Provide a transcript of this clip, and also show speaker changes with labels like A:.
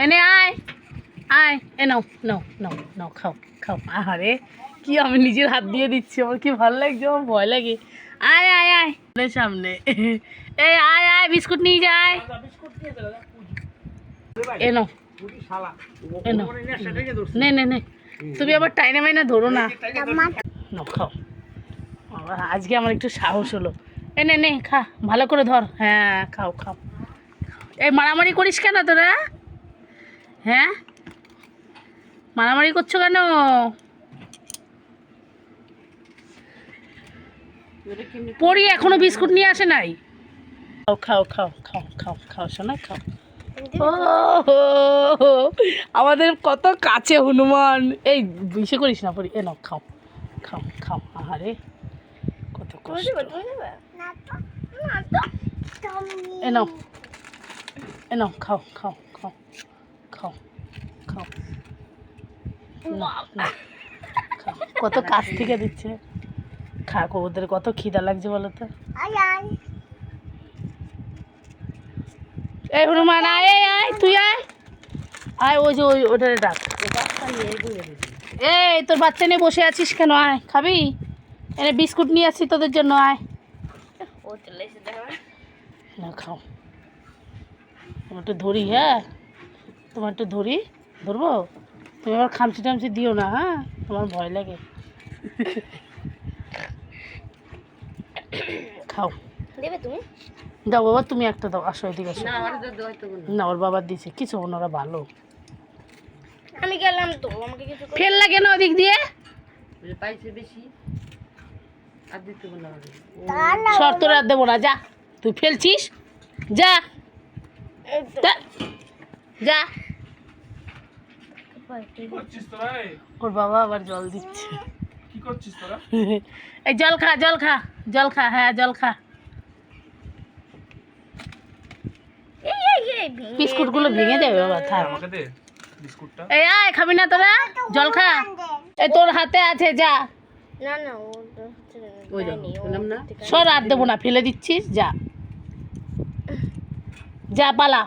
A: এনে আয় আয়, এ নাও নাও নাও নাও, খাও খাও। আহারে কি আমি নিজের হাত দিয়ে দিচ্ছি, আমার কি ভালো লাগছে, আমার ভয় লাগে। আয় আয় আয় সামনে, এই আয় আয়, বিস্কুট নিয়ে যায়। এ নাও এ নাও, নে নে নে, তুমি আবার টাইনা মাইনা ধরো না। নাও খাও। আজকে আমার একটু সাহস হলো। এ নে নে খা, ভালো করে ধর। হ্যাঁ খাও খাও। এই মারামারি করিস কেন তোরা? হ্যাঁ মারামারি করছো কেন? পরি এখনো বিস্কুট নিয়ে আসে নাই। খাও খাও খাও খাও খাও খাও শোনা খাও। ও আমাদের কত কাছে হনুমান। এই বিষে করিস না পরি, এ নাও খাও খাও খাও। আহারে কত কষ্ট। এ নাও এ নাও, খাও খাও খাও খাও খাও। খাও, কত কাছ থেকে দিচ্ছে। খা, ওদের কত খিদা লাগছে বলো তো। এই হনুমান আয়, আয় তুই আয় আয়, ওই যে ওটারে ডাক। এই তোর বাচ্চা নিয়ে বসে আছিস কেন? আয় খাবি? এনে বিস্কুট নিয়ে আসছি তোদের জন্য, আয় না খাও। তোমার একটু ধরি, হ্যাঁ তোমার একটু ধরি, ধরবো? তুমি আবার খামচি টামচি দিও না, হ্যাঁ তোমার ভয় লাগে। খাও
B: দেবে তুমি?
A: দাও বাবা, তুমি একটা দাও, আসো এদিকে আসো। না ওর বাবার দিছে কিছু, ওনারা ভালো।
B: আমি গেলাম তো, আমাকে কিছু
A: ফেল লাগে না ওদিক দিয়ে,
C: পাইছে বেশি আর দিতে বলা
A: সর তোর আর দেবো না, যা তুই ফেলছিস, যা যা, যা। ওর বাবা আবার জল দিচ্ছে।
D: কি করছিস তোরা?
A: এই জল খা জল খা জল খা, হ্যাঁ জল খা। বিস্কুট গুলো ভেঙে যাবে বাবা, থাক।
D: আমাকে দে বিস্কুটটা।
A: এই আয়, খাবি না তোরা? জল খা, এই তোর হাতে আছে, যা।
B: না না, ও তো
C: বললাম না
A: সর আর দেবো না, ফেলে দিচ্ছিস, যা যা পালা।